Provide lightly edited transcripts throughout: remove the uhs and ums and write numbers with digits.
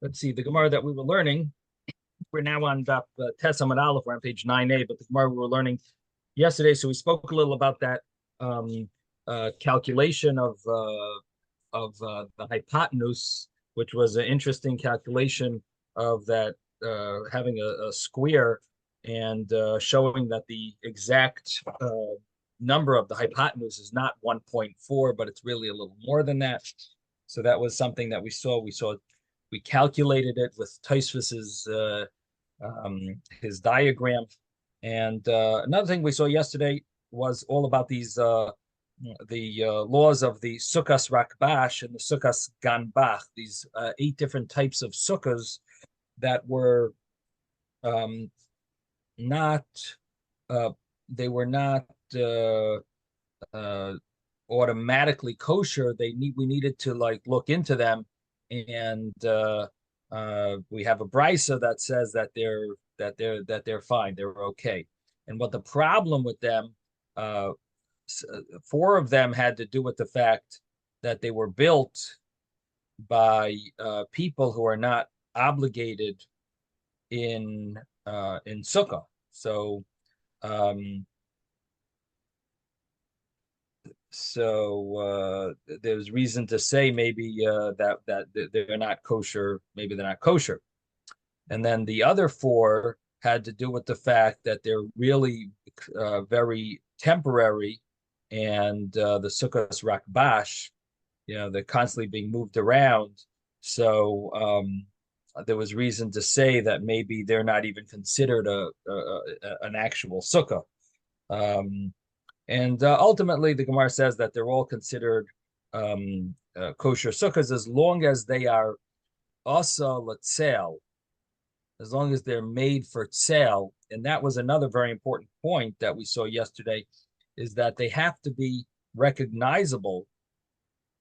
let's see, the Gemara that we were learning, we're now on Tes Amud Aleph, we're on page 9a, but the Gemara we were learning yesterday, so we spoke a little about that calculation of the hypotenuse, which was an interesting calculation of that having a square and showing that the exact number of the hypotenuse is not 1.4, but it's really a little more than that. So that was something that we saw. We calculated it with Tosfos's his diagram. And another thing we saw yesterday was all about these the laws of the Sukkahs Rakbash and the Sukkahs Ganbach, these 8 different types of sukkahs that were not they were not automatically kosher. We needed to like look into them, and we have a brisa that says that they're fine, they're okay. And what the problem with them, 4 of them had to do with the fact that they were built by people who are not obligated in sukkah. So there's reason to say maybe that they're not kosher, maybe they're not kosher. And then the other 4 had to do with the fact that they're really very temporary, and the Sukkahs Rakbash, they're constantly being moved around. So there was reason to say that maybe they're not even considered an actual sukkah. And ultimately, the Gemara says that they're all considered kosher sukkahs as long as they are asa l'tzel, as long as they're made for tzel. And that was another very important point that we saw yesterday, is that they have to be recognizable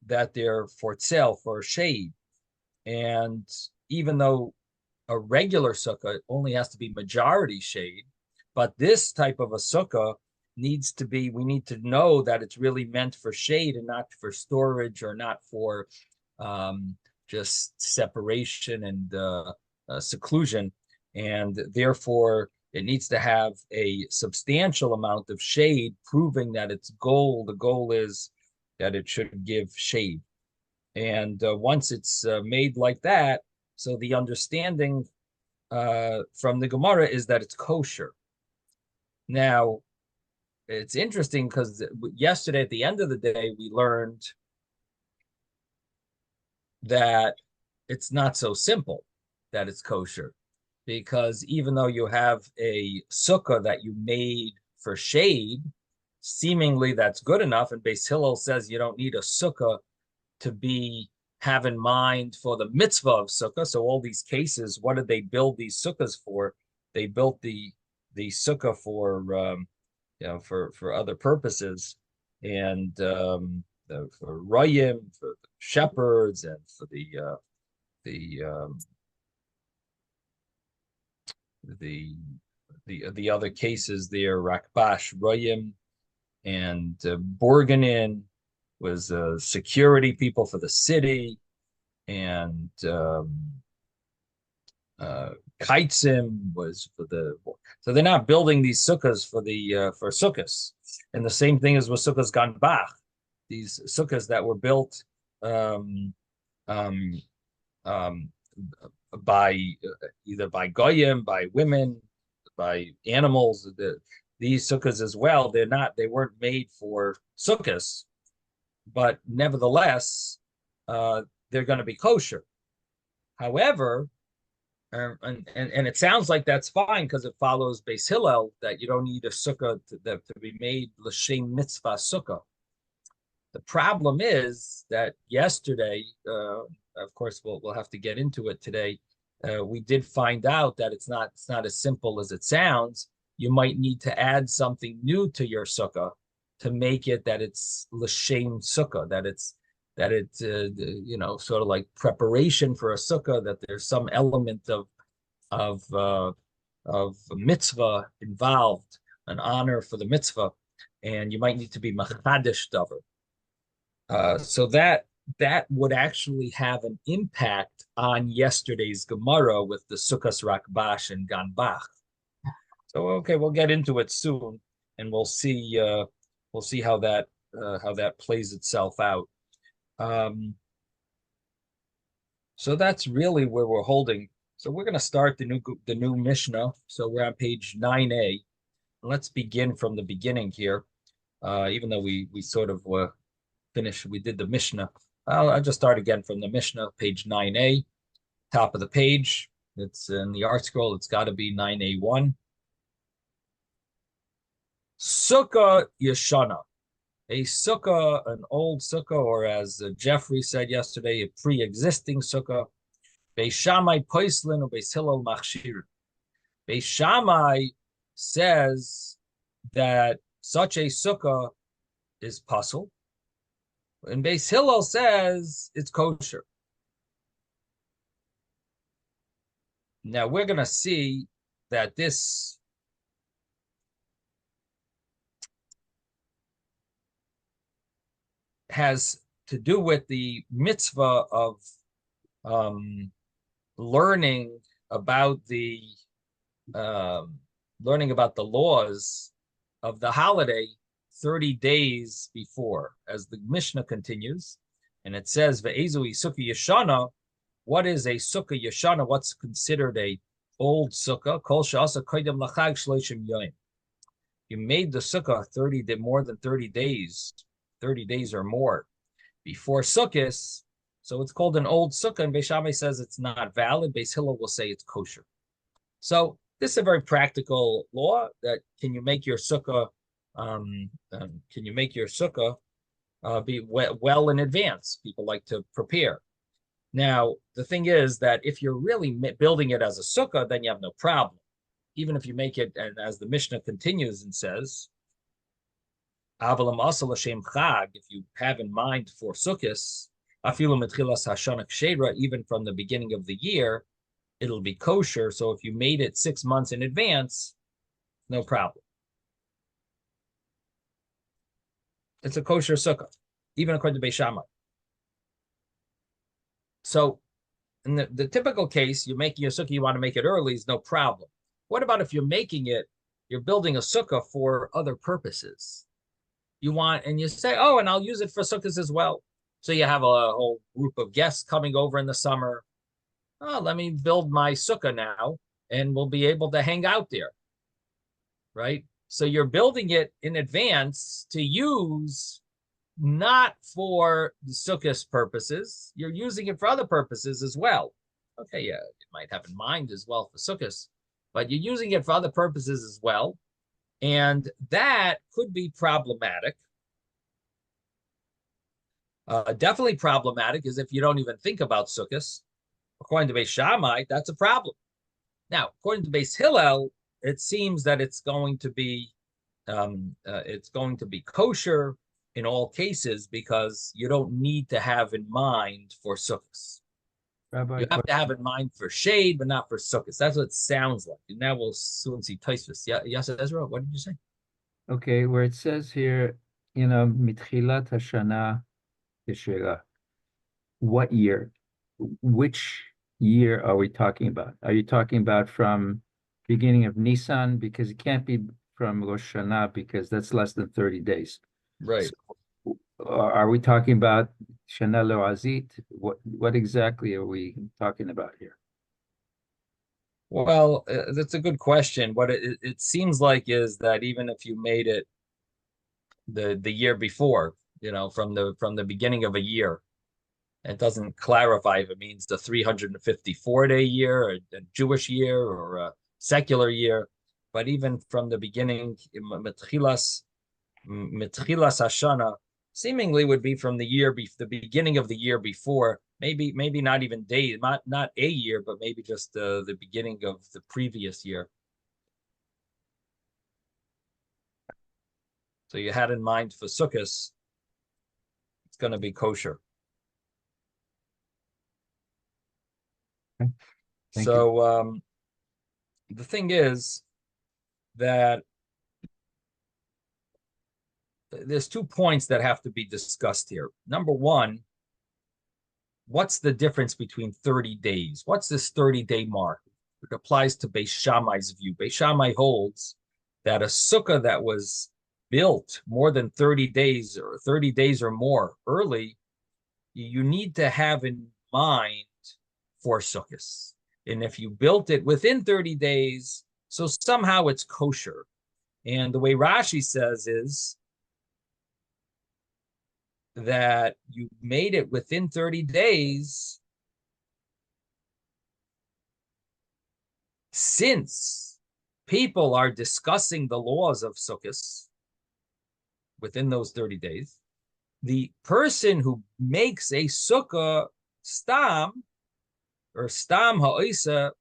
that they're for tzel, for shade. And even though a regular sukkah only has to be majority shade, but this type of a sukkah we need to know that it's really meant for shade and not for storage, or not for just separation and seclusion. And therefore, it needs to have a substantial amount of shade, proving that its goal, the goal is that it should give shade. And once it's made like that, so the understanding from the Gemara is that it's kosher. Now, it's interesting because yesterday at the end of the day, we learned that it's not so simple that it's kosher, because even though you have a sukkah that you made for shade, seemingly that's good enough. And Beis Hillel says you don't need a sukkah to have in mind for the mitzvah of sukkah. So all these cases, what did they build these sukkahs for? They built the sukkah for for other purposes, and for rayim, for the shepherds, and for the other cases there, Rakbash, rayim, and Borganin was security people for the city, and Kaitzim was for the. So they're not building these sukkahs for sukkahs. And the same thing is with sukkahs ganbach, these sukkahs that were built by either by goyim, by women, by animals. These sukkahs as well, they weren't made for sukkahs, but nevertheless, they're going to be kosher. However, and it sounds like that's fine because it follows Beis Hillel that you don't need a sukkah to be made l'shem mitzvah sukkah. The problem is that yesterday, of course, we'll have to get into it today. We did find out that it's not as simple as it sounds. You might need to add something new to your sukkah to make it that it's l'shem sukkah, that it's sort of like preparation for a sukkah, that there's some element of mitzvah involved, an honor for the mitzvah, and you might need to be machadish davar. So that that would actually have an impact on yesterday's Gemara with the Sukkos Rakbash and Ganbach. So okay, we'll get into it soon, and we'll see how that plays itself out. So that's really where we're holding. So we're going to start the new Mishnah. So we're on page 9a. Let's begin from the beginning here. Even though we sort of finished, we did the Mishnah. I'll just start again from the Mishnah, page 9a, top of the page. It's in the art scroll. It's got to be 9a1. Sukkah Yeshana. A sukkah, an old sukkah, or as Jeffrey said yesterday, a pre-existing sukkah. Beis Shammai poislin or Beis Hillel machshir. Beis Shammai says that such a sukkah is pasul, and Beis Hillel says it's kosher. Now we're going to see that this has to do with the mitzvah of learning about the laws of the holiday 30 days before, as the Mishnah continues, and it says ve'ezui sukkah yeshana. What is a sukkah yeshana? What's considered a old sukkah? Kol she'asa koydem lachag shloshim yoyim. You made the sukkah more than 30 days. 30 days or more before Sukkot, so it's called an old sukkah, and Beis Shammai says it's not valid. Beis Hillel will say it's kosher. So this is a very practical law that can you make your sukkah be well in advance? People like to prepare. Now, the thing is that if you're really building it as a sukkah, then you have no problem. Even if you make it, and as the Mishnah continues and says, if you have in mind for Sukkot, even from the beginning of the year, it'll be kosher. So if you made it 6 months in advance, no problem. It's a kosher sukkah, even according to Beis Shammai. So in the typical case, you're making a sukkah, you want to make it early, is no problem. What about if you're building a sukkah for other purposes? And you say, oh, and I'll use it for sukkahs as well. So you have a whole group of guests coming over in the summer. Oh, let me build my sukkah now, and we'll be able to hang out there, right? So you're building it in advance to use not for the sukkahs purposes. You're using it for other purposes as well. Okay, yeah, it might have in mind as well for sukkahs, but you're using it for other purposes as well. And that could be problematic. Definitely problematic is if you don't even think about sukkahs. According to Beis Shammai, that's a problem. Now, according to Beis Hillel, it seems that it's going to be kosher in all cases because you don't need to have in mind for sukkahs. Rabbi, you have to have in mind for shade, but not for sukkahs. That's what it sounds like. And now we'll soon see Tosfos. Yeah, Yasser Ezra, what did you say? Okay, where it says here, mitchilat hashana yeshera. What year? Which year are we talking about? Are you talking about from beginning of Nisan? Because it can't be from Rosh Hashanah because that's less than 30 days. Right. So, are we talking about Shana Loazit? What exactly are we talking about here? Well, that's a good question. What it seems like is that even if you made it the year before, from the beginning of a year, it doesn't clarify if it means the 354-day year, or a Jewish year, or a secular year. But even from the beginning, Mitchilas Hashana seemingly would be from the beginning of the year before. Maybe not even days, not a year, but maybe just the beginning of the previous year. So you had in mind for Sukkot, it's going to be kosher. Okay. So the thing is that there's 2 points that have to be discussed here. Number one what's the difference between 30 days? What's this 30-day mark? It applies to Beis Shammai's view. Beis Shammai holds that a sukkah that was built more than 30 days or 30 days or more early, you need to have in mind for sukkahs. And if you built it within 30 days, so somehow it's kosher. And the way Rashi says is that you made it within 30 days since people are discussing the laws of sukkahs within those 30 days. The person who makes a sukkah stam, or stam ha'isa,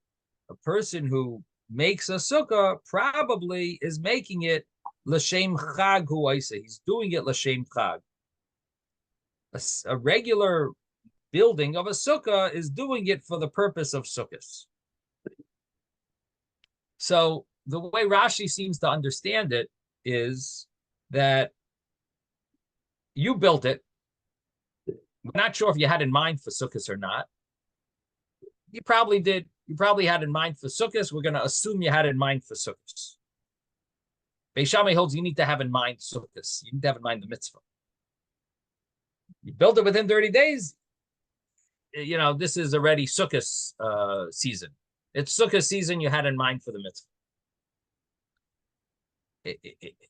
a person who makes a sukkah probably is making it l'shem chag hu'isa. He's doing it l'shem chag. A regular building of a sukkah is doing it for the purpose of sukkahs. So the way Rashi seems to understand it is that you built it. We're not sure if you had in mind for sukkahs or not. You probably did. You probably had in mind for sukkahs. We're going to assume you had in mind for sukkahs. Beis Shammai holds you need to have in mind sukkahs. You need to have in mind the mitzvah. You built it within 30 days. You know, this is already sukkahs season. It's sukkah season. You had in mind for the mitzvah.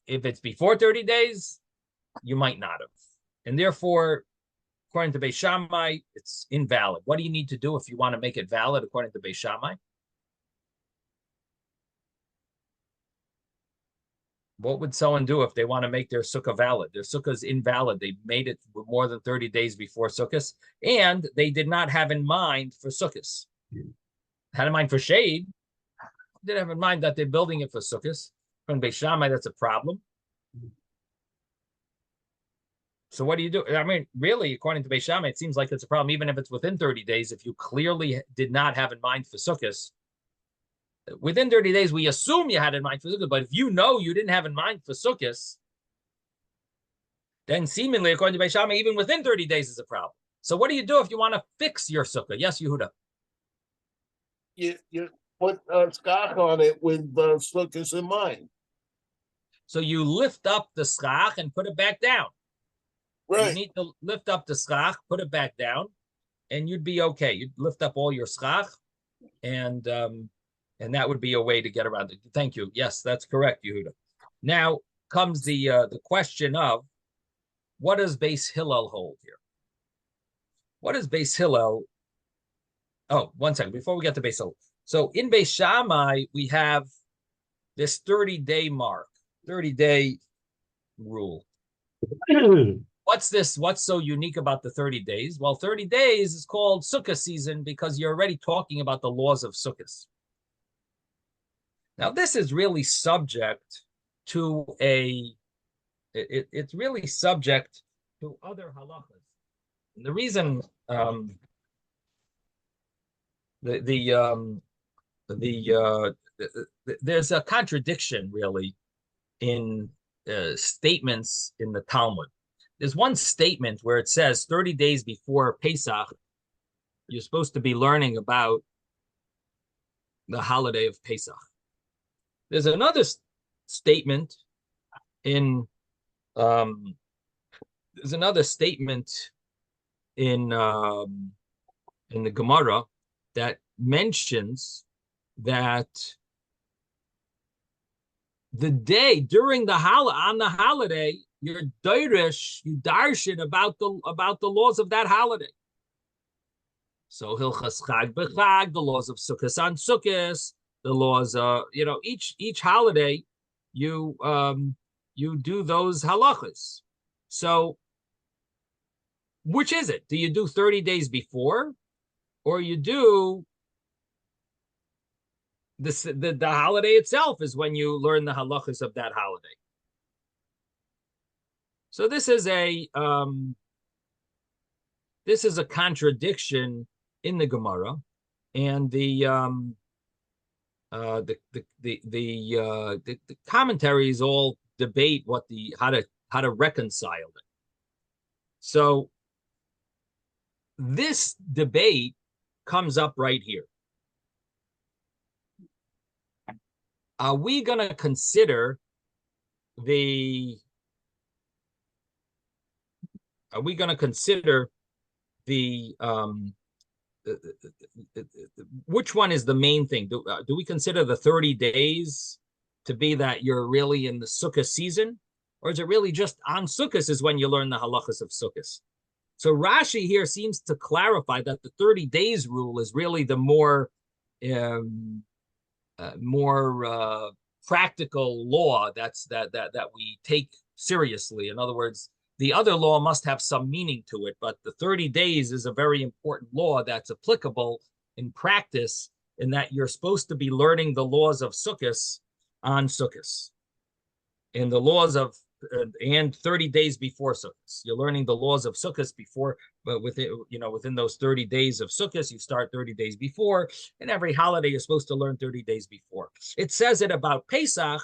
If it's before 30 days, you might not have. And therefore, according to Beis Shammai, it's invalid. What do you need to do if you want to make it valid according to Beis Shammai? What would someone do if they want to make their sukkah valid? Their sukkah is invalid. They made it more than 30 days before sukkahs, and they did not have in mind for sukkahs. Had in mind for shade. Didn't have in mind that they're building it for sukkahs. From Beis Shammai, that's a problem. So what do you do? I mean, really, according to Beis Shammai, it seems like it's a problem, even if it's within 30 days, if you clearly did not have in mind for sukkahs. Within 30 days, we assume you had in mind for sukkahs, but if you know you didn't have in mind for sukkahs, then seemingly, according to Beis Shammai, even within 30 days is a problem. So what do you do if you want to fix your sukkah? Yes, Yehuda. You put skach on it with the sukkahs in mind. So you lift up the schach and put it back down. Right. You need to lift up the schach, put it back down, and you'd be okay. You'd lift up all your schach, and that would be a way to get around it. Thank you. Yes, that's correct, Yehuda. Now comes the question of what does Beis Hillel hold here? What does Beis Hillel? Oh, 1 second before we get to Beis Hillel. So in Beis Shammai we have this 30-day mark, 30-day rule. What's this? What's so unique about the 30 days? Well, 30 days is called Sukkah season because you're already talking about the laws of Sukkahs. Now, this is really subject to it's really subject to other halachas. And the reason there's a contradiction really in statements in the Talmud. There's one statement where it says 30 days before Pesach, you're supposed to be learning about the holiday of Pesach. There's another statement in the Gemara that mentions that the day during on the holiday, you're darshan about the laws of that holiday. So Hilchas Chag b'Chag, the laws of Sukkos on Sukkos, the laws, each holiday, you do those halachas. So, which is it? Do you do 30 days before, or you do the holiday itself is when you learn the halachas of that holiday? So this is a contradiction in the Gemara, and the commentaries all debate how to reconcile it. So this debate comes up right here. Are we going to consider the which one is the main thing? Do we consider the 30 days to be that you're really in the Sukkah season? Or is it really just on Sukkot is when you learn the halachas of Sukkot? So Rashi here seems to clarify that the 30 days rule is really the more practical law that we take seriously. In other words, the other law must have some meaning to it, but the 30 days is a very important law that's applicable in practice, in that you're supposed to be learning the laws of Sukkot on Sukkot. In the laws of and 30 days before Sukkot, you're learning the laws of Sukkot before, but within those 30 days of Sukkot, you start 30 days before, and every holiday you're supposed to learn 30 days before. It says it about Pesach,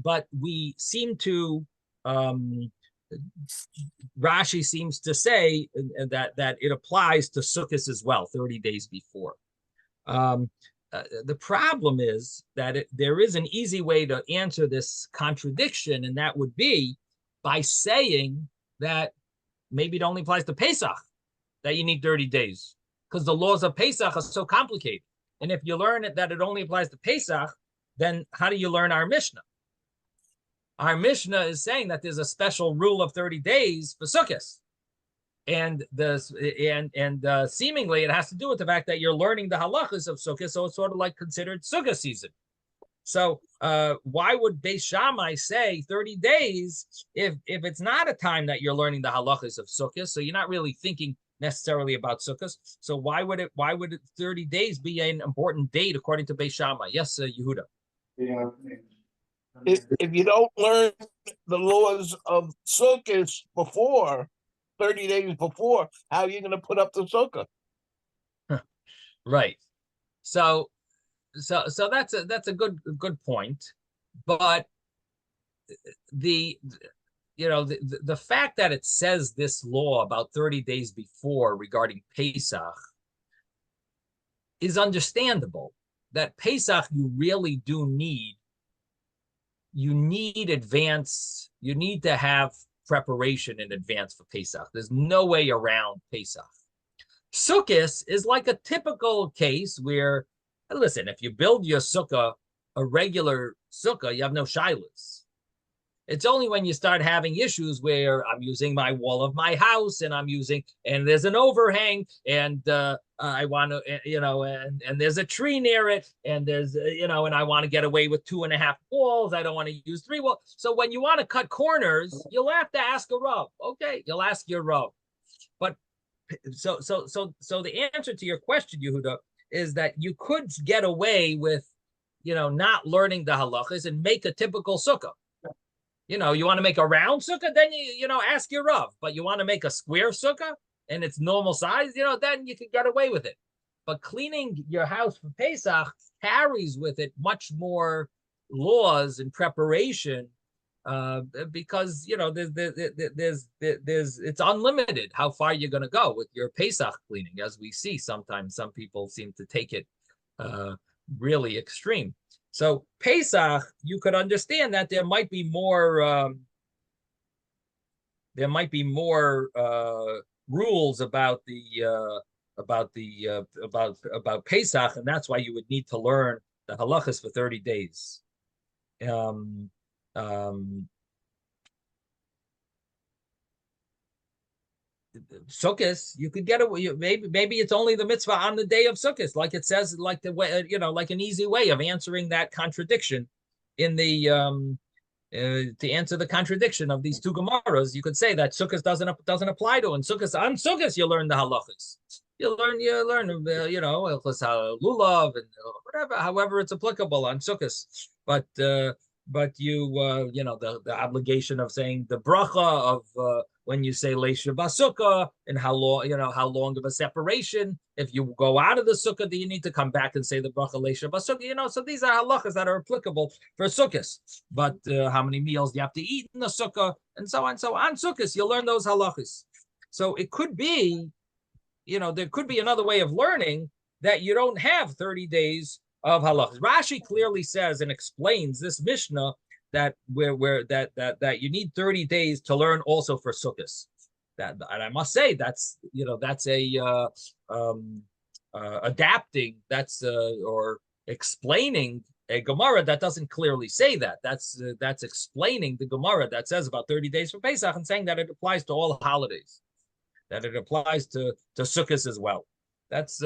but we seem to Rashi seems to say that it applies to Sukkot as well, 30 days before. The problem is that there is an easy way to answer this contradiction, and that would be by saying that maybe it only applies to Pesach, that you need 30 days, because the laws of Pesach are so complicated. And if you learn that it only applies to Pesach, then how do you learn our Mishnah? Our Mishnah is saying that there's a special rule of 30 days for Sukkot. And seemingly it has to do with the fact that you're learning the halachas of Sukkah, so it's sort of like considered Sukkah season. So why would Beis Shammai say 30 days if it's not a time that you're learning the halachas of Sukkah? So you're not really thinking necessarily about Sukkah. So why would 30 days be an important date according to Beis Shammai? Yes, Yehuda. Yeah. If you don't learn the laws of Sukkot before 30 days before, how are you going to put up the Sukkah? Right. So that's a good point, but the fact that it says this law about 30 days before regarding Pesach is understandable. That Pesach you really do need. You need to have preparation in advance for Pesach. There's no way around Pesach. Sukkot is like a typical case where, listen, if you build your sukkah, a regular sukkah, you have no shilas. It's only when you start having issues where I'm using my wall of my house and there's an overhang and I want to, and there's a tree near it and there's, and I want to get away with 2.5 walls. I don't want to use 3 walls. So when you want to cut corners, you'll have to ask a Rav. Okay, you'll ask your Rav. But so the answer to your question, Yehuda, is that you could get away with, not learning the halachas and make a typical sukkah. You want to make a round sukkah, then you ask your Rav. But you want to make a square sukkah and it's normal size, then you can get away with it. But cleaning your house for Pesach carries with it much more laws and preparation because there's it's unlimited how far you're going to go with your Pesach cleaning, as we see sometimes. Some people seem to take it really extreme. So Pesach, you could understand that there might be more rules about Pesach, and that's why you would need to learn the halachas for 30 days. Sukkot, you could get away. Maybe it's only the mitzvah on the day of Sukkot, like it says, like the way, like an easy way of answering that contradiction in the to answer the contradiction of these two Gemaras. You could say that Sukkot doesn't apply to, and on Sukkot you learn the halachas. You learn lulav and whatever, however it's applicable on Sukkot. But you the obligation of saying the bracha of when you say Leisha Basukah and how long of a separation. If you go out of the sukkah, do you need to come back and say the bracha Leisha Basukah? So these are halachas that are applicable for sukkahs. But how many meals do you have to eat in the sukkah, and so on. So on sukkahs, you'll learn those halachas. So it could be there could be another way of learning that you don't have 30 days of halachas. Rashi clearly says and explains this Mishnah that that you need 30 days to learn also for Sukkos. And I must say that's a adapting, or explaining a Gemara that doesn't clearly say that. That's explaining the Gemara that says about 30 days for Pesach and saying that it applies to all holidays, that it applies to Sukkot as well. That's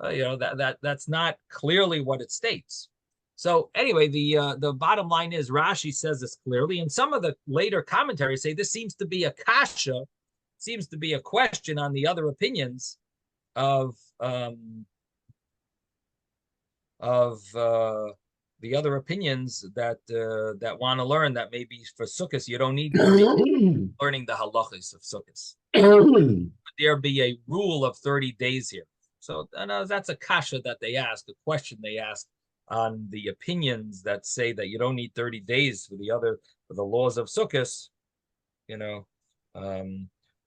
that's not clearly what it states. So anyway, the bottom line is Rashi says this clearly, and some of the later commentaries say this seems to be a kasha, seems to be a question on the other opinions of the other opinions that want to learn that maybe for Sukkot you don't need learning the halachas of Sukkot. Would there be a rule of 30 days here? So that's a kasha that they ask, a question they ask on the opinions that say that you don't need 30 days for the laws of Sukkot.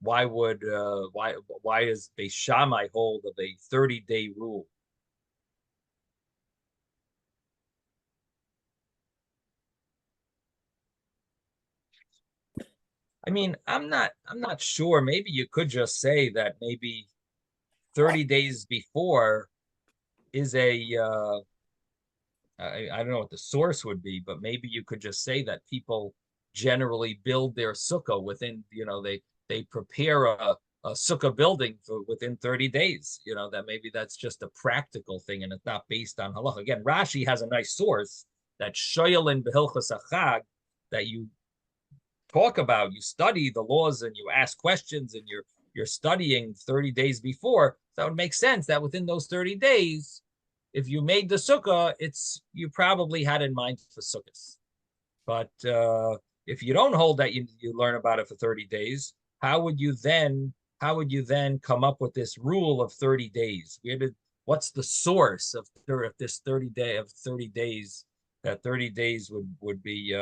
Why is Beis Shammai hold of a 30-day rule? I mean, I'm not sure. Maybe you could just say that maybe 30 days before is I don't know what the source would be, but maybe you could just say that people generally build their sukkah within, they prepare a sukkah building within 30 days, that maybe that's just a practical thing and it's not based on halacha. Again, Rashi has a nice source that shoyelin behilchos achag, that you talk about, you study the laws and you ask questions and you're studying 30 days before. So it would make sense that within those 30 days, if you made the sukkah, you probably had in mind for sukkahs. But if you don't hold that you learn about it for 30 days, how would you then come up with this rule of 30 days? What's the source of this 30 days? That 30 days would be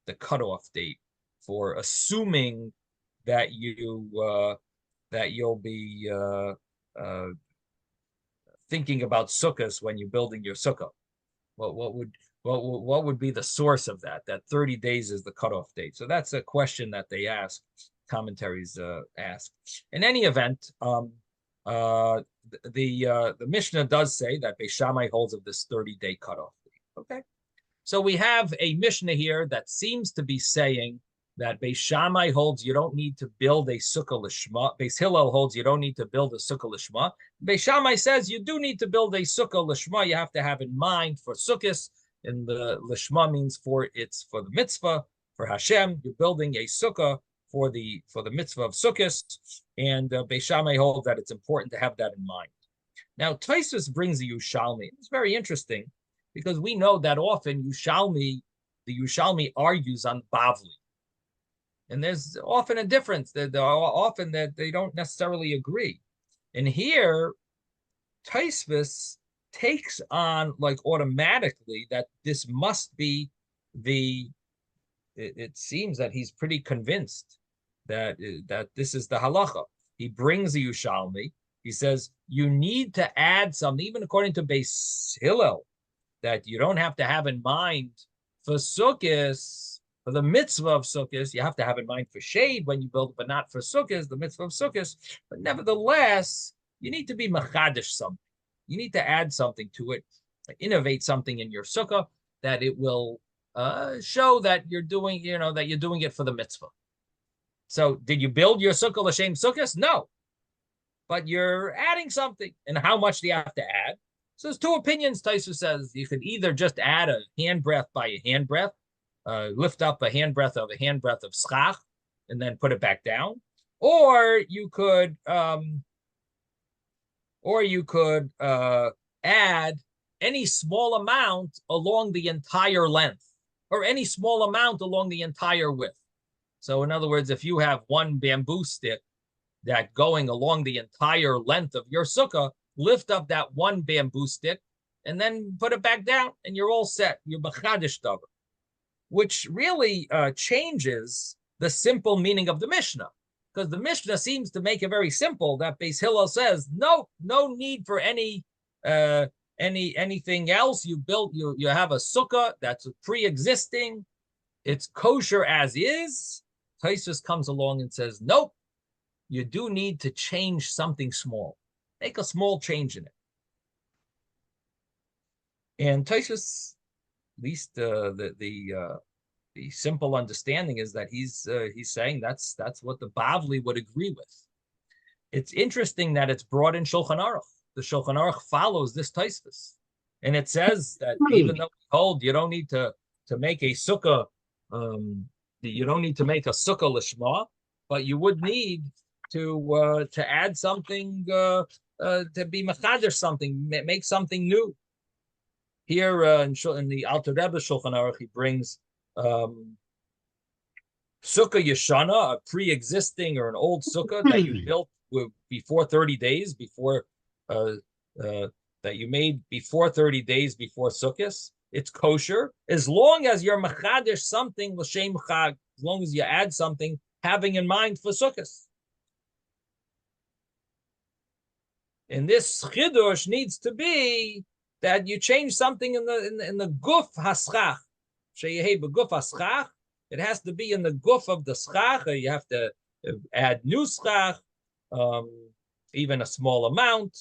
the cutoff date for assuming that you'll be thinking about sukkahs when you're building your sukkah. What would be the source of that? That 30 days is the cutoff date. So that's a question that they ask. Commentaries ask. In any event, the Mishnah does say that Beis Shammai holds of this 30-day cutoff date. Okay, so we have a Mishnah here that seems to be saying that Beis Shammai holds you don't need to build a sukkah lishma. Beis Hillel holds you don't need to build a sukkah lishma. Beis Shammai says you do need to build a sukkah lishma. You have to have in mind for sukkahs, and the lishma means for the mitzvah, for Hashem. You're building a sukkah for the mitzvah of sukkahs, and Beis Shammai holds that it's important to have that in mind. Now, Tues brings the Yerushalmi. It's very interesting because we know that often the Yerushalmi argues on Bavli. And there's often a difference. There are often that they don't necessarily agree. And here, Tues takes on automatically that this must be it seems that he's pretty convinced that this is the halacha. He brings the Yerushalmi. He says, you need to add something, even according to Beis Hillel, that you don't have to have in mind for Sukkot, for the mitzvah of Sukkot. You have to have in mind for shade when you build, but not for Sukkot, the mitzvah of Sukkot. But nevertheless, you need to be machadish something. You need to add something to it, innovate something in your sukkah that it will show that you're doing, that you're doing it for the mitzvah. So, did you build your sukkah l'shem sukkos? No, but you're adding something. And how much do you have to add? So, there's two opinions. Tues says you could either just add a handbreadth by a handbreadth, lift up a handbreadth of schach, and then put it back down, or you could add any small amount along the entire length, or any small amount along the entire width. So in other words, if you have one bamboo stick that going along the entire length of your sukkah, lift up that one bamboo stick and then put it back down and you're all set. You're b'chadish davar, which really changes the simple meaning of the Mishnah. because the Mishnah seems to make it very simple. That Beis Hillel says no need for anything else. You have a sukkah that's pre-existing. It's kosher as is. Tosfos comes along and says, nope, you do need to change something small. Make a small change in it. And Tosfos, at least the simple understanding is that he's saying that's what the Bavli would agree with. It's interesting that it's brought in Shulchan Aruch. The Shulchan Aruch follows this Tosfos, and it says that even though we hold you don't need to make a sukkah, you don't need to make a sukkah lishma, but you would need to add something to be mechader something, make something new. Here in the Alter Rebbe Shulchan Aruch, he brings sukkah yeshana, a pre-existing or an old sukkah that you built before 30 days, before that you made before 30 days before Sukkot. It's kosher as long as you're mechadish something l'shem chag, as long as you add something having in mind for Sukkot. And this chidush needs to be that you change something in the guf haschach. Sheyehei beguf haschach. It has to be in the guf of the schach. You have to add new schach, even a small amount,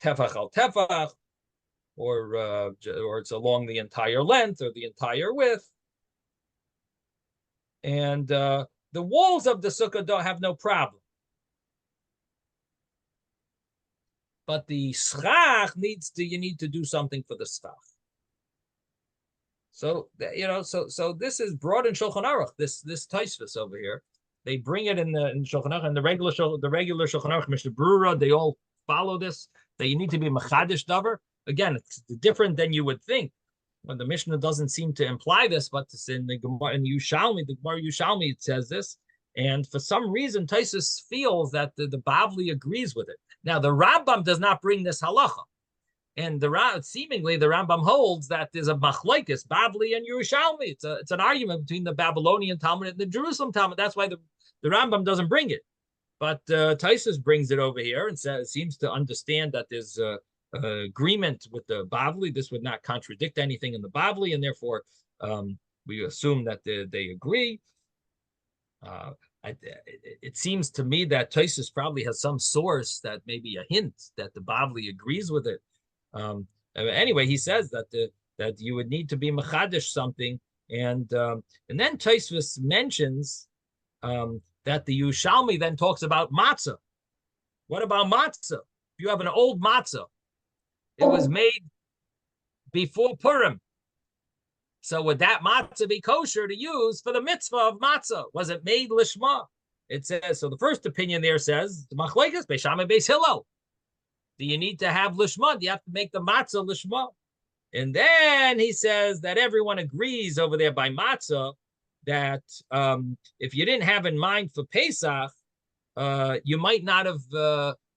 tefach al tefach, or it's along the entire length or the entire width. And the walls of the sukkah don't have no problem. But the schach you need to do something for the schach. So so this is brought in Shulchan Aruch. This Tosfos over here, they bring it in Shulchan Aruch, and the regular Shulchan Aruch, Mishnah Brura, they all follow this. That you need to be mechadish davar. Again, it's different than you would think. When the Mishnah doesn't seem to imply this, but it's in the Gemara in Yushalmi, the Gemara Yushalmi, it says this. And for some reason, Tosfos feels that the Bavli agrees with it. Now, the Rambam does not bring this halacha. And seemingly, the Rambam holds that there's a machlokes, Bavli and Yerushalmi. It's an argument between the Babylonian Talmud and the Jerusalem Talmud. That's why the Rambam doesn't bring it. But Tosfos brings it over here and seems to understand that there's agreement with the Bavli. This would not contradict anything in the Bavli, and therefore we assume that they agree. It seems to me that Tosfos probably has some source that maybe a hint that the Bavli agrees with it. Anyway, he says that you would need to be mechadish something, and then Tosfos mentions that the Yushalmi then talks about matzah. What about matzah? If you have an old matzah, it was made before Purim. So would that matzah be kosher to use for the mitzvah of matzah? Was it made lishma? It says, so the first opinion there says, machlokes Beis Shammai Beis Hillel. Do you need to have lishma? Do you have to make the matzah lishma? And then he says that everyone agrees over there by matzah that if you didn't have in mind for Pesach, you might not have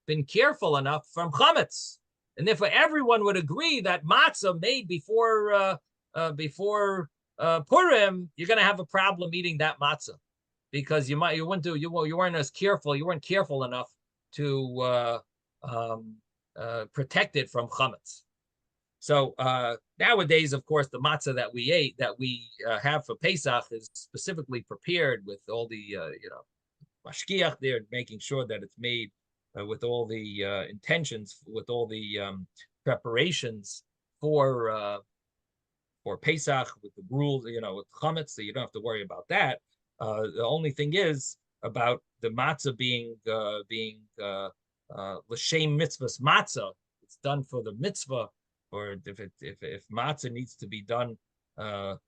been careful enough from chametz. And therefore, everyone would agree that matzah made before Purim, you're going to have a problem eating that matzah because you weren't as careful. You weren't careful enough to protect it from chametz. So nowadays, of course, the matzah that we have for Pesach is specifically prepared with all the mashkiach there, making sure that it's made with all the intentions, with all the preparations for Pesach, with the rules, with chametz, so you don't have to worry about that. The only thing is about the matzah being l'shem mitzvahs matzah. It's done for the mitzvah, or if matzah needs to be done or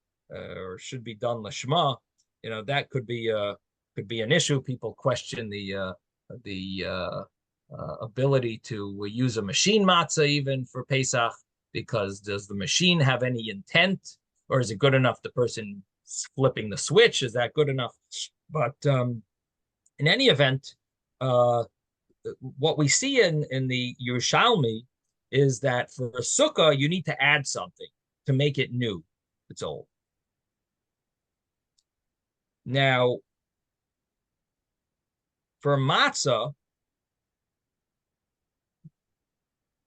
should be done l'shma, that could be an issue. People question the ability to use a machine matzah even for Pesach, because does the machine have any intent, or is it good enough the person flipping the switch? Is that good enough? But in any event, what we see in the Yerushalmi is that for a sukkah, you need to add something to make it new. It's old. Now, for matzah,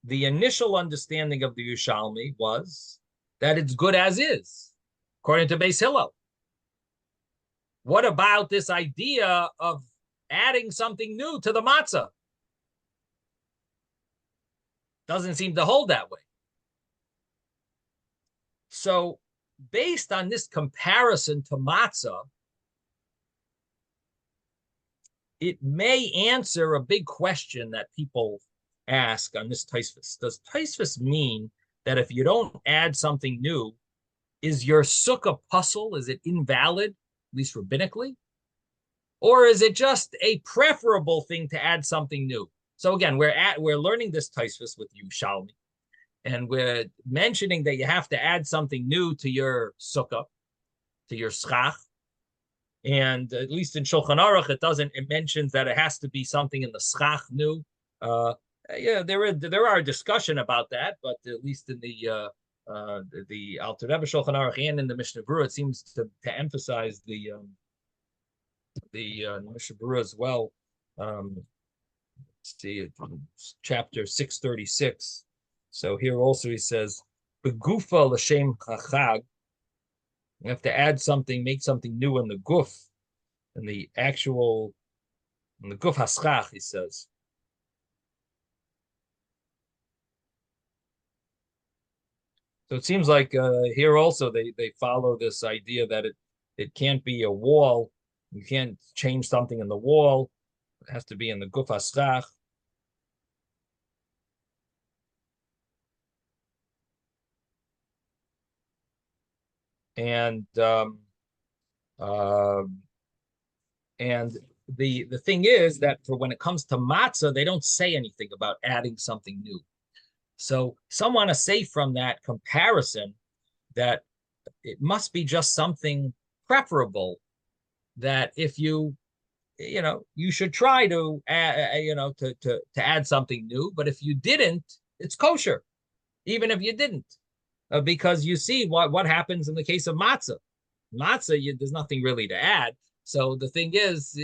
the initial understanding of the Yerushalmi was that it's good as is, according to Beis Hillel. What about this idea of adding something new to the matzah? Doesn't seem to hold that way. So, based on this comparison to matzah, it may answer a big question that people ask on this Tosfos. Does Tosfos mean that if you don't add something new, is your sukkah puzzle, is it invalid, at least rabbinically? Or is it just a preferable thing to add something new? So again, we're learning this Tosfos with Yerushalmi, and we're mentioning that you have to add something new to your sukkah, to your schach. And at least in Shulchan Aruch, it mentions that it has to be something in the schach new. Yeah, there are discussion about that, but at least in the Alter Rebbe Shulchan Aruch and in the Mishnah Berurah, it seems to emphasize the Mishnah Berurah as well. Let's see, chapter 636. So here also he says, "Begufa l'shem chachag." You have to add something, make something new in the guf, in the guf haschach, he says. So it seems like here also they follow this idea that it can't be a wall. You can't change something in the wall. It has to be in the guf haschach. And the thing is that for when it comes to matzah, they don't say anything about adding something new. So some want to say from that comparison that it must be just something preferable, that if you should try to to add something new, but if you didn't, it's kosher, even if you didn't. Because you see what happens in the case of matzah. Matzah, there's nothing really to add. So the thing is,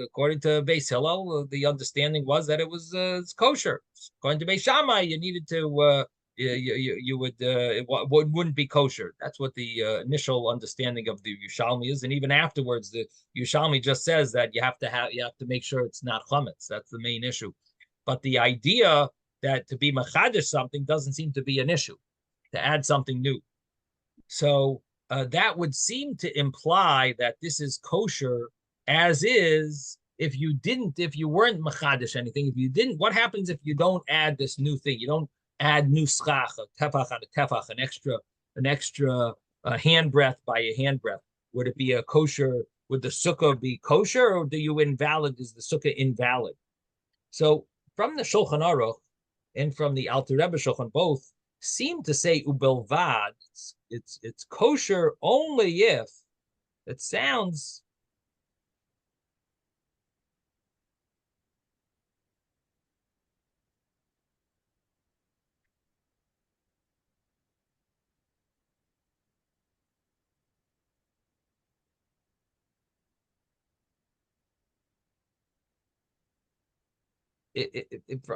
according to Beis Hillel, the understanding was that it was it's kosher. According to Beis Shammai, you needed to it wouldn't be kosher. That's what the initial understanding of the Yerushalmi is, and even afterwards, the Yerushalmi just says that you have to make sure it's not chametz. That's the main issue. But the idea that to be machadish something doesn't seem to be an issue, to add something new. So that would seem to imply that this is kosher as is. If you weren't machadish anything, what happens if you don't add this new thing? You don't add new schach, a tefach on a tefach, an extra hand breath by a hand breath. Would it be a kosher? Would the sukkah be kosher, or is the sukkah invalid? So from the Shulchan Aruch and from the Alter Rebbe Shulchan, both seem to say ubelvad, it's kosher only if it sounds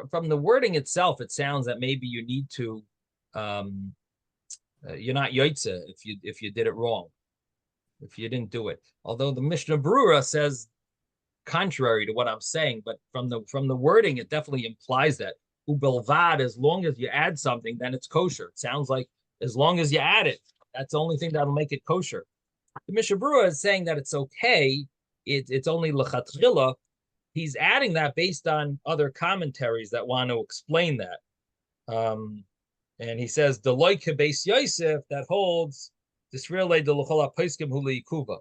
from the wording itself, it sounds that maybe you need to you're not yoitze if you did it wrong, if you didn't do it. Although the Mishnah Berurah says contrary to what I'm saying, but from the wording, it definitely implies that ubelvad, as long as you add something, then it's kosher. It sounds like as long as you add it, that's the only thing that'll make it kosher. The Mishnah Berurah is saying that it's okay. It's only lechatchila. He's adding that based on other commentaries that want to explain that. And he says, Deloy Beis Yosef, that holds this relay de l'chola poskim huli kuva.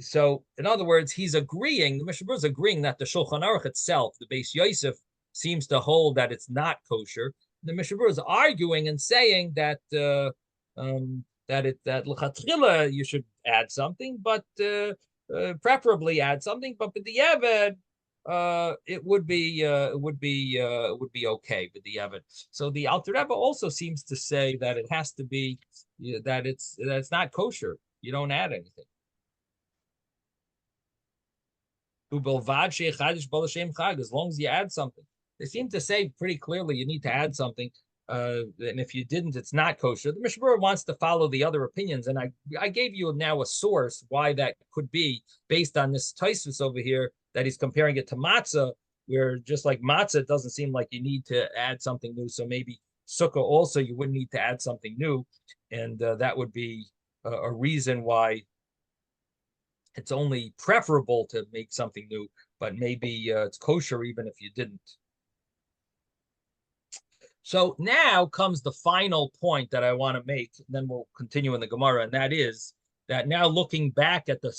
So, in other words, he's agreeing, the Mishnah Berurah is agreeing that the Shulchan Aruch itself, the Beis Yosef, seems to hold that it's not kosher. The Mishnah Berurah is arguing and saying that that l'chatchila you should add something, but preferably add something, but the Eved it would be okay with the Eved. So the Alter Rebbe also seems to say that it has to be that it's not kosher. You don't add anything. As long as you add something. They seem to say pretty clearly you need to add something. And if you didn't, it's not kosher. The Mishnah Berurah wants to follow the other opinions, and I gave you now a source why that could be based on this Tues over here that he's comparing it to matzah, where just like matzah, it doesn't seem like you need to add something new. So maybe sukkah also you wouldn't need to add something new, and that would be a reason why it's only preferable to make something new, but maybe it's kosher even if you didn't. So now comes the final point that I want to make, and then we'll continue in the Gemara, and that is that now looking back at the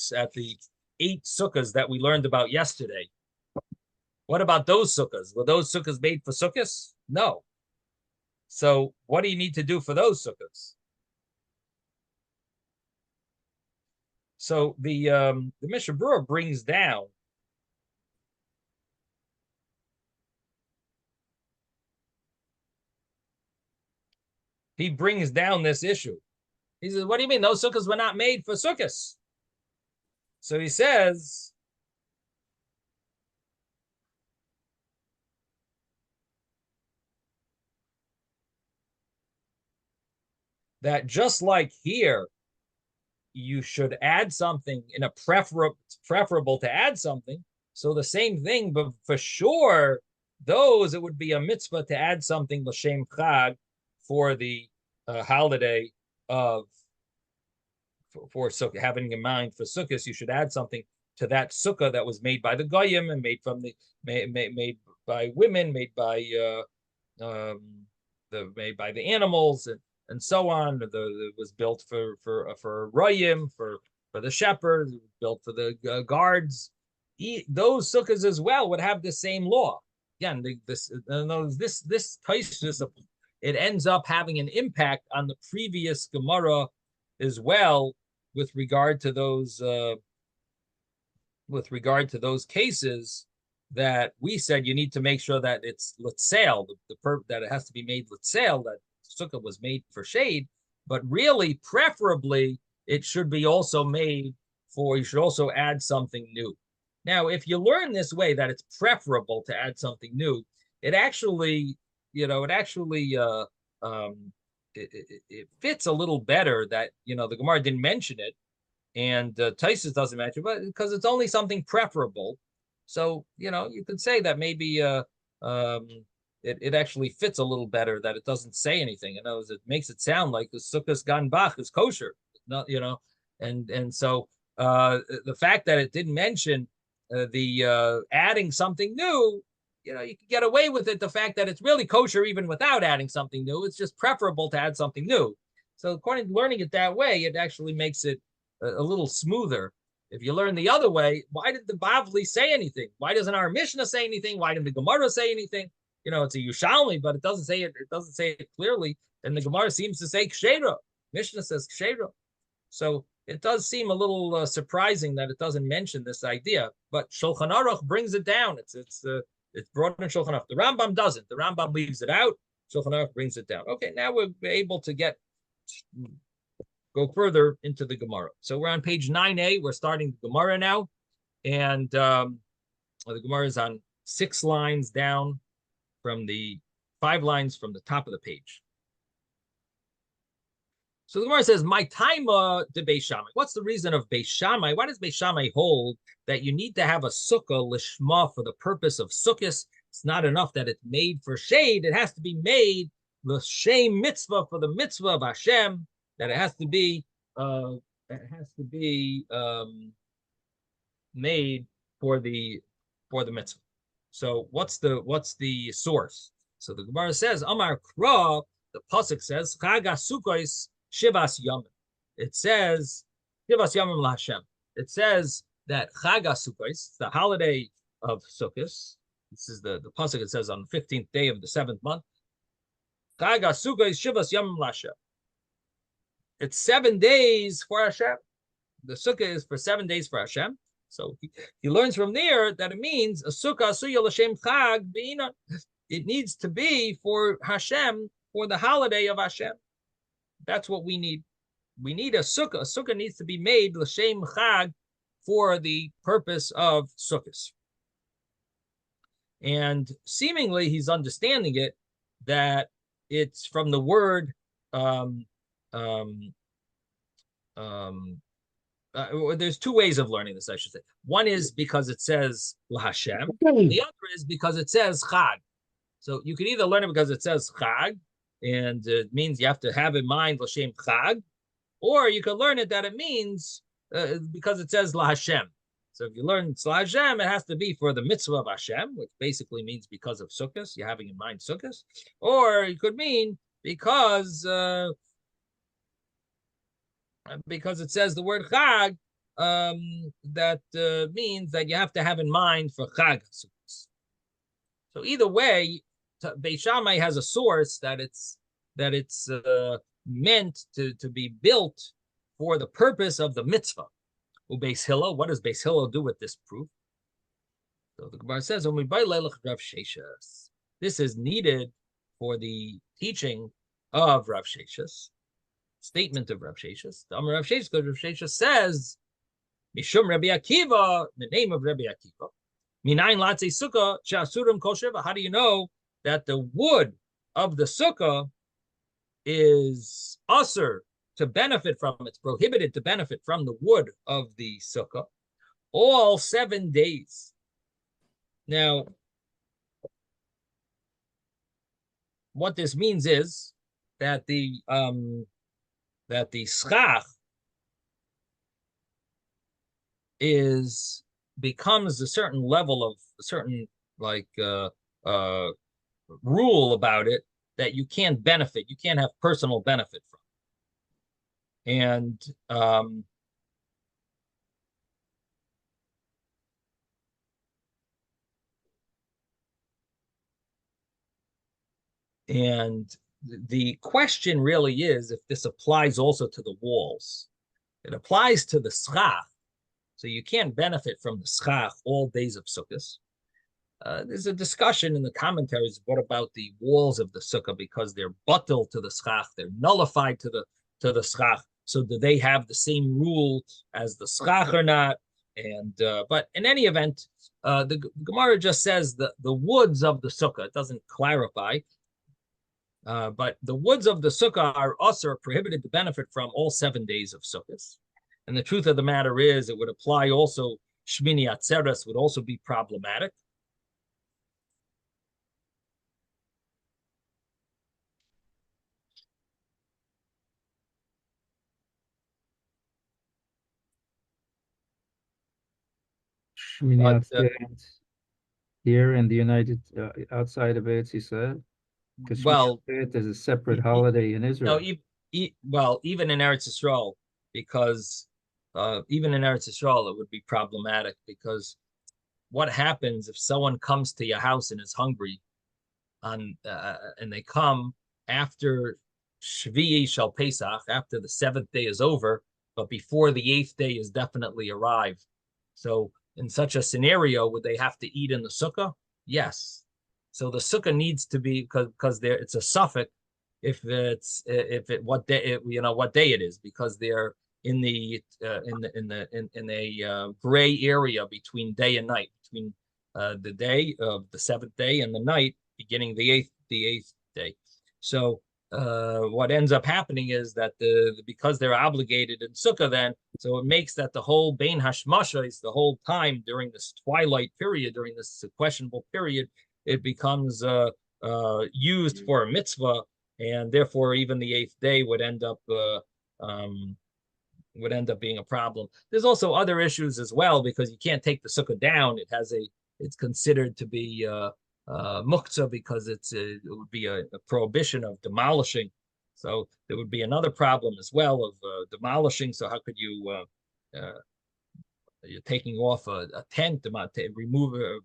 8 sukkahs that we learned about yesterday, what about those sukkahs? Were those sukkahs made for sukkahs? No. So what do you need to do for those sukkahs? So the Mishnah Berurah brings down this issue. He says, what do you mean? Those sukkahs were not made for sukkahs. So he says, that just like here, you should add something in a preferable to add something. So the same thing, but for sure, those, it would be a mitzvah to add something l'shem chag for the holiday of for sukkah. Having in mind for sukkahs, you should add something to that sukkah that was made by the goyim and made from the made by women, made by made by the animals and so on. It was built for royim, for the shepherds, built for the guards. Those sukkahs as well would have the same law. Again, this Tosfos, it ends up having an impact on the previous Gemara as well with regard to those cases that we said you need to make sure that it's l'tseil, that it has to be made l'tseil, that sukkah was made for shade, but really, preferably, it should be also made for, you should also add something new. Now, if you learn this way, that it's preferable to add something new, it actually, it fits a little better that, the Gemara didn't mention it, and Tosfos doesn't mention it, but because it's only something preferable. So, you could say that maybe it actually fits a little better that it doesn't say anything. In other words, it makes it sound like the sukkah's ganbach is kosher, not, and so the fact that it didn't mention the adding something new, you can get away with it. The fact that it's really kosher even without adding something new, it's just preferable to add something new. So according to learning it that way, it actually makes it a little smoother. If you learn the other way, why did the Bavli say anything? Why doesn't our Mishnah say anything? Why didn't the Gemara say anything? It's a Yushalmi, but it doesn't say it. It doesn't say it clearly. And the Gemara seems to say Kshera. Mishnah says Kshera. So it does seem a little surprising that it doesn't mention this idea. But Shulchan Aruch brings it down. It's brought in Shulchan Aruch. The Rambam doesn't. The Rambam leaves it out. Shulchan Aruch brings it down. Okay, now we're able to go further into the Gemara. So we're on page 9a. We're starting the Gemara now. And the Gemara is on 6 lines down from the 5 lines from the top of the page. So the Gemara says, "My taima de Beis Shammai." What's the reason of Beis Shammai? Why does Beis Shammai hold that you need to have a sukkah lishma for the purpose of sukkahs? It's not enough that it's made for shade. It has to be made l'shem mitzvah, for the mitzvah of Hashem. That it has to be made for the mitzvah. So what's the source? So the Gemara says, Amar Kra, the pasuk says, Chag HaSukkos Shivas Yamim. It says Shivas Yamim LaHashem. It says that Chag HaSukkos, the holiday of Sukkos, this is the pasuk. It says on the 15th day of the 7th month. Chag HaSukkos Shivas Yamim LaHashem. It's 7 days for Hashem. The sukkah is for 7 days for Hashem. So he learns from there that it means a sukkah asuya l'shem chag b'ina. It needs to be for Hashem, for the holiday of Hashem. That's what we need. We need a sukkah. A sukkah needs to be made l'shem chag for the purpose of Sukkot. And seemingly he's understanding it that it's from the word there's two ways of learning this, I should say. One is because it says LaHashem. The other is because it says Chag. So you can either learn it because it says Chag, and it means you have to have in mind L'Shem Chag, or you can learn it that it means because it says LaHashem. So if you learn LaHashem, it has to be for the mitzvah of Hashem, which basically means because of Sukkot, you're having in mind Sukkot, or it could mean because it says the word Chag, that means that you have to have in mind for Chag. So either way, Beis Shammai has a source that it's meant to be built for the purpose of the mitzvah. Beis Hillel, what does Beis Hillel do with this proof? So the Gemara says, this is needed for the teaching of Rav Sheshas, statement of Rav Sheshas. The Amar Rav Sheshas, because Rav Sheshas says, Mishum Rabbi Akiva, the name of Rabbi Akiva, Minayin Latzei Sukkah, Shasurim Kol Sheva. How do you know that the wood of the sukkah is usher to benefit from? It's prohibited to benefit from the wood of the sukkah all 7 days. Now, what this means is that the schach becomes a certain level of a certain rule about it that you can't benefit, you can't have personal benefit from. And the question really is if this applies also to the walls. It applies to the schach, so you can't benefit from the schach all days of Sukkot. There's a discussion in the commentaries. What about the walls of the sukkah, because they're batel to the schach, they're nullified to the schach. So do they have the same rule as the schach or not? And but in any event, the Gemara just says the woods of the sukkah. It doesn't clarify. But the woods of the sukkah are also prohibited to benefit from all 7 days of Sukkot. And the truth of the matter is, it would apply also, Shmini Atzeres would also be problematic. Shmini Atzeres here in the United, outside of Eretz Yisrael? Because there's a separate holiday in Israel. No, even in Eretz Yisrael, because even in Eretz Yisrael, it would be problematic, because what happens if someone comes to your house and is hungry, and they come after Shvi'i Shel Pesach, after the 7th day is over, but before the 8th day is definitely arrived. So in such a scenario, would they have to eat in the sukkah? Yes. So the sukkah needs to be, because there it's a suffix what day it is, because they're in a gray area between day and night, between the day of the 7th day and the night beginning the eighth day. So what ends up happening is that because they're obligated in sukkah, then so it makes that the whole bein hashmashos, the whole time during this twilight period, during this questionable period, it becomes used for a mitzvah, and therefore even the 8th day would end up being a problem. There's also other issues as well, because you can't take the sukkah down. It's considered to be muktzah, because it would be a prohibition of demolishing. So there would be another problem as well of demolishing. So how could you you're taking off a tent, remove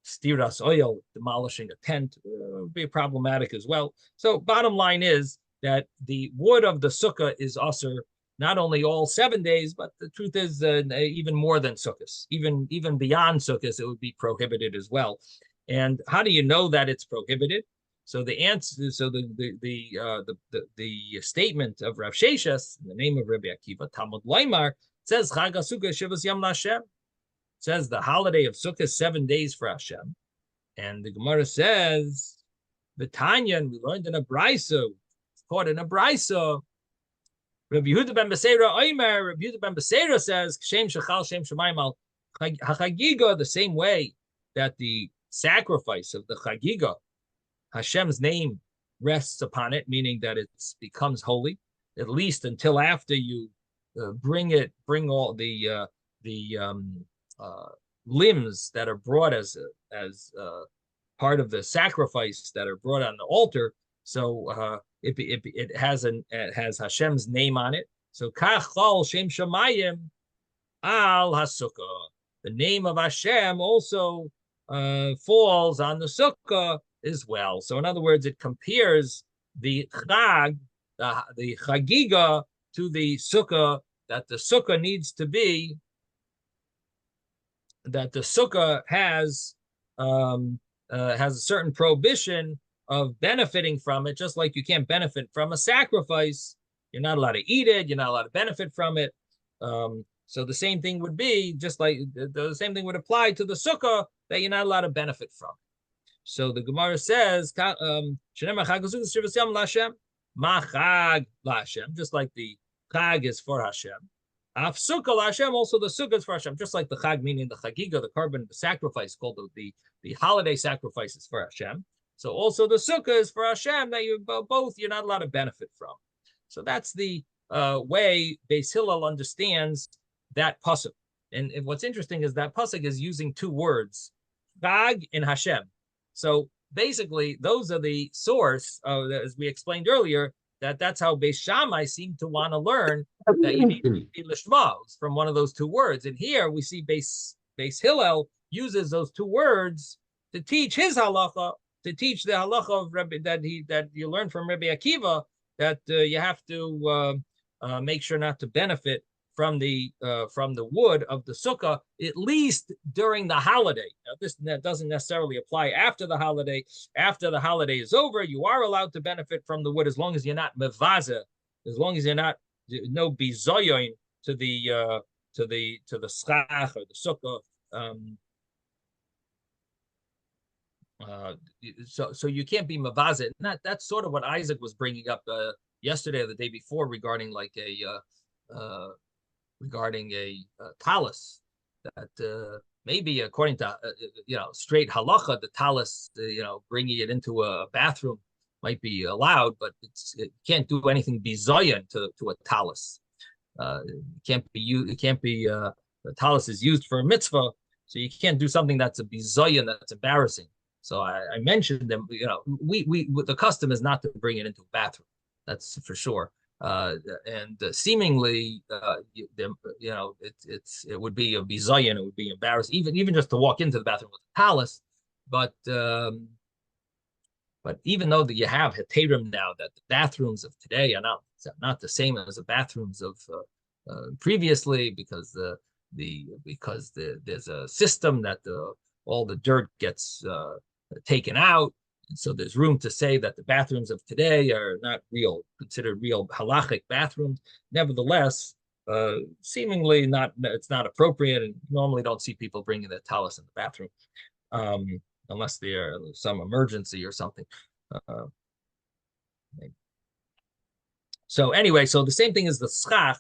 stiras oil, demolishing a tent would be problematic as well. So bottom line is that the wood of the sukkah is usher not only all 7 days, but the truth is even more than sukkahs, even beyond sukkahs, it would be prohibited as well. And how do you know that it's prohibited? So the answer, so the statement of Rav Sheshas in the name of Rabbi Akiva, Talmud Leimar, says Chag HaSukkah Shivas Yom LaHashem. It says the holiday of Sukkah is 7 days for Hashem. And the Gemara says, V'tanya, and we learned in a brisa, caught in a brisa. Rabbi Yehuda ben Beseira Omer, Rabbi Yehuda ben Beseira says, Shem Shechal Shem Shemayim Al HaChagiga, the same way that the sacrifice of the Chagiga, Hashem's name rests upon it, meaning that it becomes holy, at least until after you bring all the limbs that are brought as part of the sacrifice that are brought on the altar. So it has Hashem's name on it. So Kach Chol Shem Shemayim Al HaSukkah. The name of Hashem also falls on the Sukkah as well. So in other words, it compares the Chag, the Chagiga, to the Sukkah, that the Sukkah needs to be, that the Sukkah has a certain prohibition of benefiting from it, just like you can't benefit from a sacrifice. You're not allowed to eat it. You're not allowed to benefit from it. So the same thing would be, just like the same thing would apply to the Sukkah, that you're not allowed to benefit from. So the Gemara says, just like the Chag is for Hashem. Af Sukkah Hashem, also the Sukkah is for Hashem, just like the Chag, meaning the Chagiga, the carbon, the sacrifice, called the holiday sacrifice, is for Hashem. So also the Sukkah is for Hashem, that you're not allowed to benefit from. So that's the way Beis Hillel understands that pasuk. And what's interesting is that pasuk is using two words, Chag and Hashem. So basically, those are the source, as we explained earlier, that's how Beis Shammai seem to want to learn that you need to be lishma from one of those two words. And here we see Beis Hillel uses those two words to teach his halacha, to teach the halacha of Rabbi that you learn from Rabbi Akiva, that you have to make sure not to benefit from the wood of the sukkah, at least during the holiday. Now, that doesn't necessarily apply after the holiday. After the holiday is over, you are allowed to benefit from the wood as long as you're not mevaza, as long as you're not no bizoyon to the schach or the sukkah. So you can't be mevaza. That's sort of what Isaac was bringing up yesterday or the day before regarding like a talus, that maybe according to straight halacha, the talus, bringing it into a bathroom might be allowed, but it can't do anything bizoyan to a talus. The talus is used for a mitzvah, so you can't do something that's a bizoyan, that's embarrassing. So I mentioned them. The custom is not to bring it into a bathroom. That's for sure. And seemingly, it would be a bizayon. It would be embarrassing, even just to walk into the bathroom with a talus. But even though that you have heterim now, that the bathrooms of today are not the same as the bathrooms of previously, because there's a system that all the dirt gets taken out. And so there's room to say that the bathrooms of today are not considered real halachic bathrooms. Nevertheless, seemingly it's not appropriate, and normally don't see people bringing their talus in the bathroom, unless there's some emergency or something. So anyway, so the same thing as the schach.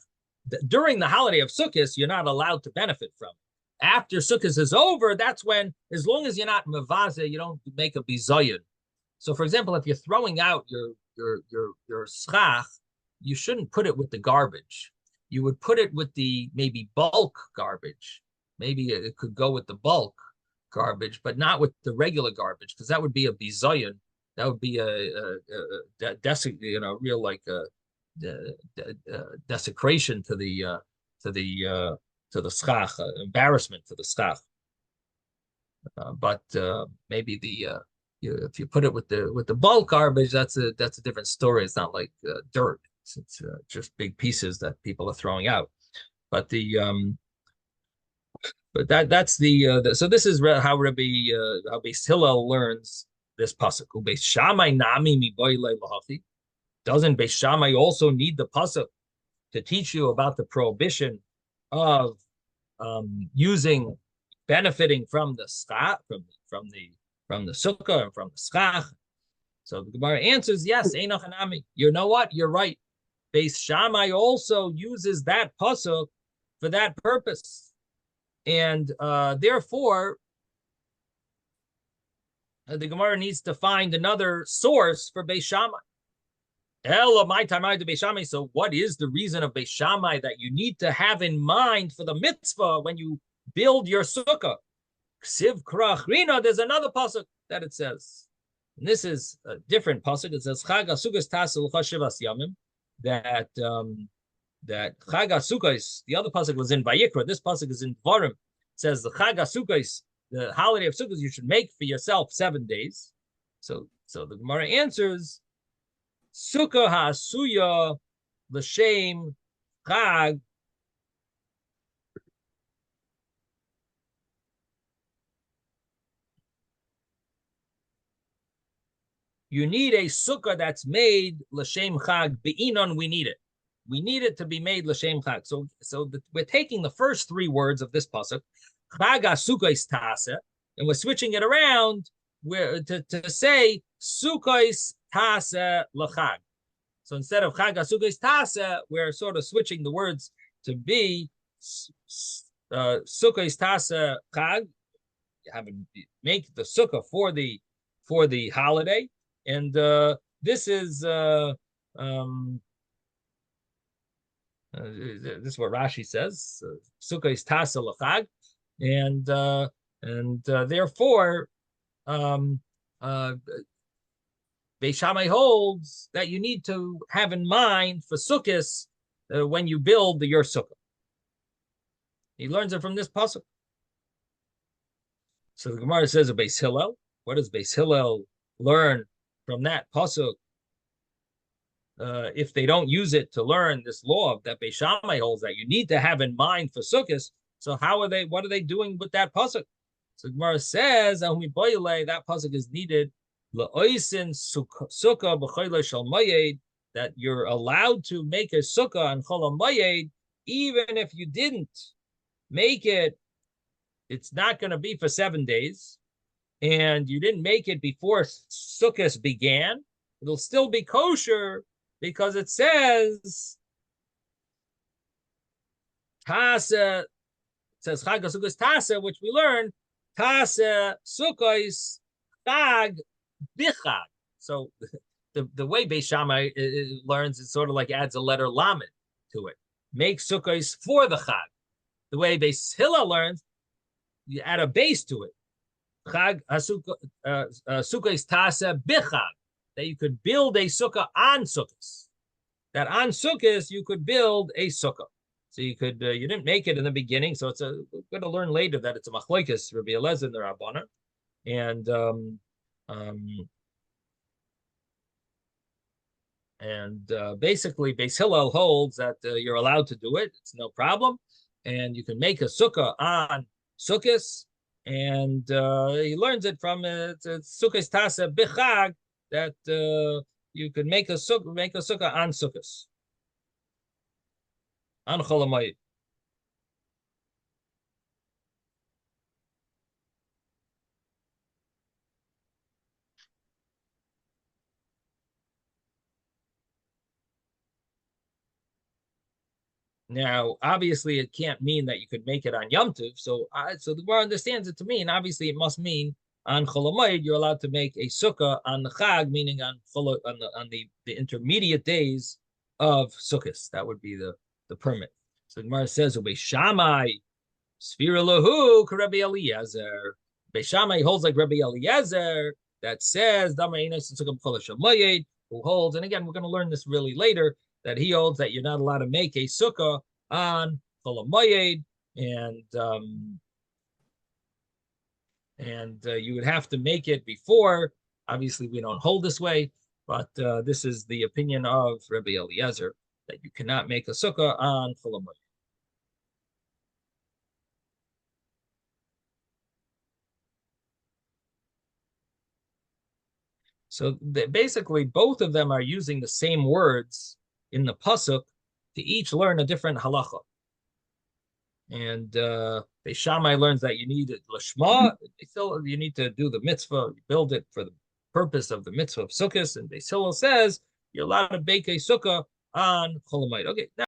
During the holiday of Sukkot, you're not allowed to benefit from. After Sukkot is over, that's when, as long as you're not mevaze, you don't make a bizayon. So, for example, if you're throwing out your schach, you shouldn't put it with the garbage. You would put it with the maybe bulk garbage. Maybe it could go with the bulk garbage, but not with the regular garbage, because that would be a bizayon. That would be real like desecration to the schach, embarrassment to the schach. But maybe if you put it with the bulk garbage, that's a different story. It's not like dirt. It's just big pieces that people are throwing out. But that's the so this is how Beis Hillel learns this pasuk. Beis Shammai nami miboilei lahachi. Doesn't Beis Shammai also need the pasuk to teach you about the prohibition of benefiting from the schach, from the sukkah and from the schach. So the Gemara answers, yes, Einach Hanami. You know what? You're right. Beis Shammai also uses that pasuk for that purpose, and therefore the Gemara needs to find another source for Beis Shammai. So what is the reason of Beis Shammai that you need to have in mind for the mitzvah when you build your sukkah? Ksiv krach rina, there's another pasuk that it says. And this is a different pasuk. It says Chag HaSukkos tasel chashivas yamim. That Chag HaSukkos, the other pasuk was in Vayikra. This pasuk is in Dvarim. It says the Chag HaSukkos, the holiday of Sukkot, you should make for yourself 7 days. So the Gemara answers, Sukkah ha'asuya l'shem chag. You need a sukkah that's made l'shem chag. Be'inon, we need it. We need it to be made l'shem chag. So we're taking the first 3 words of this pasuk, chag ha'sukkos taseh, and we're switching it around to say sukkos taseh l'chag. So instead of chag ha'sukkos taseh, we're sort of switching the words to be sukkos taseh chag. Make the sukkah for the holiday, and this is this is what Rashi says. Sukkos taseh l'chag, and therefore. Beis Shammai holds that you need to have in mind for sukkahs when you build your sukkah. He learns it from this pasuk. So the Gemara says of Beis Hillel. What does Beis Hillel learn from that pasuk? If they don't use it to learn this law that Beis Shammai holds that you need to have in mind for sukkahs, so what are they doing with that pasuk? So Gemara says that pasuk is needed that you're allowed to make a sukkah on Chol HaMoyed, even if you didn't make it, it's not going to be for 7 days, and you didn't make it before Sukkot began, it'll still be kosher because it says Tasa, it says Chag HaSukkos Tasa, which we learned Tasa Sukkos Chag Bichag. So the way Beis Shammai learns, it sort of like adds a letter lamed to it. Make sukkahs for the chag. The way Beis Hillel learns, you add a base to it. Chag sukkahs tasa bichag. That you could build a sukkah on sukkahs. That on sukkahs you could build a sukkah. So you could you didn't make it in the beginning, so we're going to learn later that it's a machlokes Rabbi Eliezer and the Rabbanan, and basically Beis Hillel holds that you're allowed to do it; it's no problem, and you can make a sukkah on sukkahs, and he learns it from sukkahs tasa bichag that you could make a sukkah on sukkahs on Chol HaMoed. Now, obviously, it can't mean that you could make it on Yom Tov. So the Gemara understands it to mean, obviously, it must mean on Chol HaMoed you're allowed to make a sukkah on the Chag, meaning on the intermediate days of Sukkot. That would be the permit. So the Gemara says, "Beis Shammai, Sfira lahu Rabbi Eliezer." Beis Shammai holds like Rabbi Eliezer that says, who holds, and again, we're going to learn this really later, that he holds that you're not allowed to make a sukkah on Chol HaMoed, and you would have to make it before. Obviously, we don't hold this way, but this is the opinion of Rabbi Eliezer, that you cannot make a sukkah on Chol HaMoed. So basically, both of them are using the same words in the pasuk to each learn a different halacha. And Beis Shammai learns that you need it lishma. Still, you need to do the mitzvah, build it for the purpose of the mitzvah of sukkahs. And Beis Hillel says you're allowed to bake a sukkah on Chol Hamoed. Okay. Now